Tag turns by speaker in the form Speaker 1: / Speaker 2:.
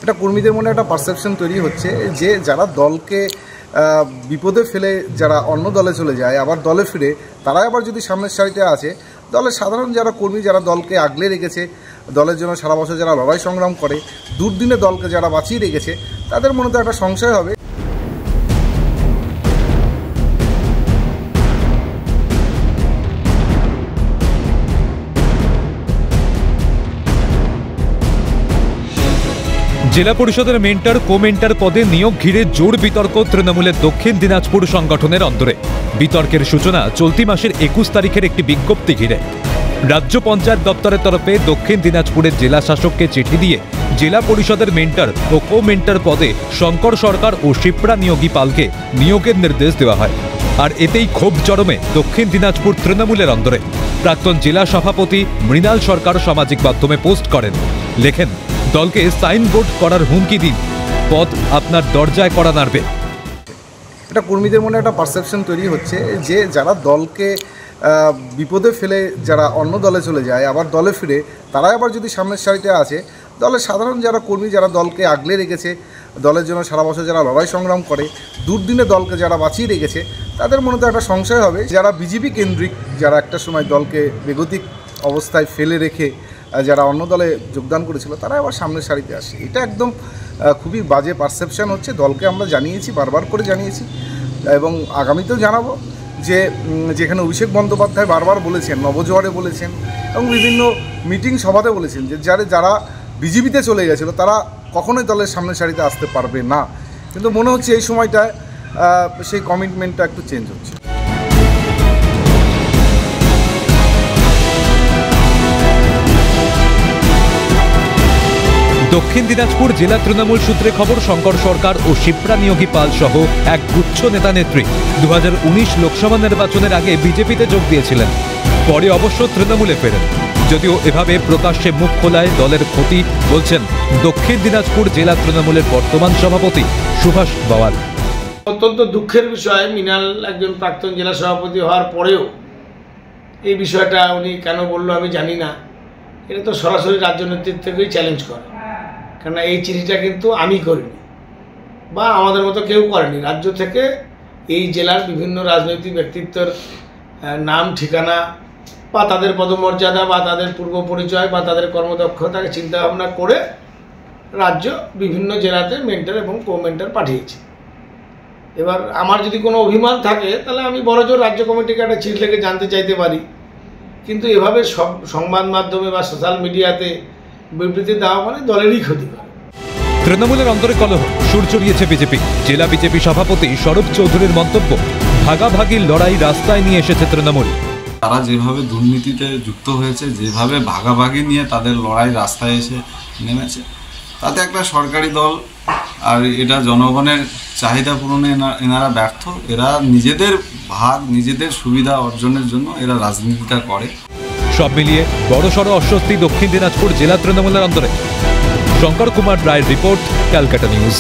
Speaker 1: এটা কর্মীদের মনে একটা পারসেপশন তৈরি হচ্ছে যে যারা দলকে বিপদে ফেলে যারা অন্য দলে চলে যায় আবার দলে ফিরে তারা আবার যদি সামনের সারিতে আছে, দলের সাধারণ যারা কর্মী যারা দলকে আগলে রেখেছে, দলের জন্য সারা বছর যারা লড়াই সংগ্রাম করে, দুর্দিনে দলকে যারা বাঁচিয়ে রেখেছে, তাদের মনে তো একটা সংশয় হবে।
Speaker 2: জেলা পরিষদের মেন্টর কোমেন্টর পদে নিয়োগ ঘিরে জোর বিতর্ক তৃণমূলের দক্ষিণ দিনাজপুর সংগঠনের অন্তরে। বিতর্কের সূচনা চলতি মাসের 21 তারিখের একটি বিজ্ঞপ্তি ঘিরে। রাজ্য পঞ্চায়েত দপ্তরের তরফে দক্ষিণ দিনাজপুরের জেলা শাসককে চিঠি দিয়ে জেলা পরিষদের মেন্টর ও কোমেন্টর পদে শঙ্কর সরকার ও শিপ্রা নিয়োগী পালকে নিয়োগের নির্দেশ দেওয়া হয়। আর এতেই ক্ষোভ চরমে দক্ষিণ দিনাজপুর তৃণমূলের অন্তরে। প্রাক্তন জেলা সভাপতি মৃণাল সরকার সামাজিক মাধ্যমে পোস্ট করেন, লেখেন, দলকে সাইনবোর্ড করার হুমকি দিন, পদ আপনার দরজায় করা নাড়বে।
Speaker 1: এটা কর্মীদের মনে একটা পারসেপশন তৈরি হচ্ছে যে যারা দলকে বিপদে ফেলে যারা অন্য দলে চলে যায় আবার দলে ফিরে তারা আবার যদি সামনের সারিতে আছে, দলের সাধারণ যারা কর্মী যারা দলকে আগলে রেখেছে, দলের জন্য সারা বছর যারা লড়াই সংগ্রাম করে, দুর্দিনে দলকে যারা বাঁচিয়ে রেখেছে, তাদের মনে তো একটা সংশয় হবে। যারা বিজেপি কেন্দ্রিক, যারা একটা সময় দলকে বেগতিক অবস্থায় ফেলে রেখে যারা অন্য দলে যোগদান করেছিল, তারা আবার সামনের সারিতে আসে। এটা একদম খুবই বাজে পারসেপশন হচ্ছে। দলকে আমরা জানিয়েছি, বারবার করে জানিয়েছি এবং আগামীতেও জানাবো যে যেখানে অভিষেক বন্দ্যোপাধ্যায় বারবার বলেছেন, নবজোয়ারে বলেছেন এবং বিভিন্ন মিটিং সভাতে বলেছেন যে যারা বিজেপিতে চলে গেছিলো তারা কখনোই দলের সামনের সারিতে আসতে পারবে না, কিন্তু মনে হচ্ছে এই সময়টায় সেই কমিটমেন্টটা একটু চেঞ্জ হচ্ছে।
Speaker 2: দক্ষিণ দিনাজপুর জেলা তৃণমূল সূত্রে খবর, শঙ্কর সরকার ও শিপ্রা নিয়োগী পাল সহ এক গুচ্ছ নেতা নেত্রী 2019 লোকসভা নির্বাচনের আগে বিজেপিতে যোগ দিয়েছিলেন, পরে অবশ্য তৃণমূলে ফেরেন। যদিও এভাবে প্রকাশ্যে মুখ খোলায় দলের ক্ষতি, বলছেন দক্ষিণ দিনাজপুর জেলা তৃণমূলের বর্তমান সভাপতি সুভাষ বাওয়াল।
Speaker 3: অত্যন্ত দুঃখের বিষয়, মৃণাল একজন প্রাক্তন জেলা সভাপতি হওয়ার পরেও এই বিষয়টা উনি কেন বললো আমি জানি না। এটা তো সরাসরি রাজ্য নেতৃত্বকেই চ্যালেঞ্জ করে, কেননা এই চিঠিটা কিন্তু আমি করিনি বা আমাদের মতো কেউ করেনি। রাজ্য থেকে এই জেলার বিভিন্ন রাজনৈতিক ব্যক্তিত্বের নাম, ঠিকানা বা তাদের পদমর্যাদা বা তাদের পূর্ব পরিচয় বা তাদের কর্মদক্ষতাকে চিন্তাভাবনা করে রাজ্য বিভিন্ন জেলাতে মেন্টর এবং কো-মেন্টর পাঠিয়েছে। এবার আমার যদি কোনো অভিমান থাকে তাহলে আমি বড়জোর রাজ্য কমিটিকে একটা চিঠি লিখে জানতে চাইতে পারি, কিন্তু এভাবে সব সংবাদ মাধ্যমে বা সোশ্যাল মিডিয়াতে বিবৃতি দেওয়া মানে দলেরই ক্ষতি করে।
Speaker 2: তৃণমূলের অন্তরে কলহ, সুর চড়িয়েছে বিজেপি। জেলা বিজেপি সভাপতি স্বরূপ চৌধুরীর মন্তব্য, ভাগাভাগির লড়াই রাস্তায় নিয়ে এসেছে তৃণমূল।
Speaker 4: তারা যেভাবে দুর্নীতিতে যুক্ত হয়েছে, যেভাবে ভাগাভাগি নিয়ে তাদের লড়াই রাস্তায় এসে নেমেছে, তাতে একটা সরকারি দল আর এটা জনগণের চাহিদা পূরণে এনারা ব্যর্থ। এরা নিজেদের ভাগ, নিজেদের সুবিধা অর্জনের জন্য এরা রাজনীতিটা করে।
Speaker 2: সব মিলিয়ে বড়সড় অস্বস্তি দক্ষিণ দিনাজপুর জেলা তৃণমূলের অন্তরে। শঙ্কর কুমার রায়ের রিপোর্ট, ক্যালকাটা নিউজ।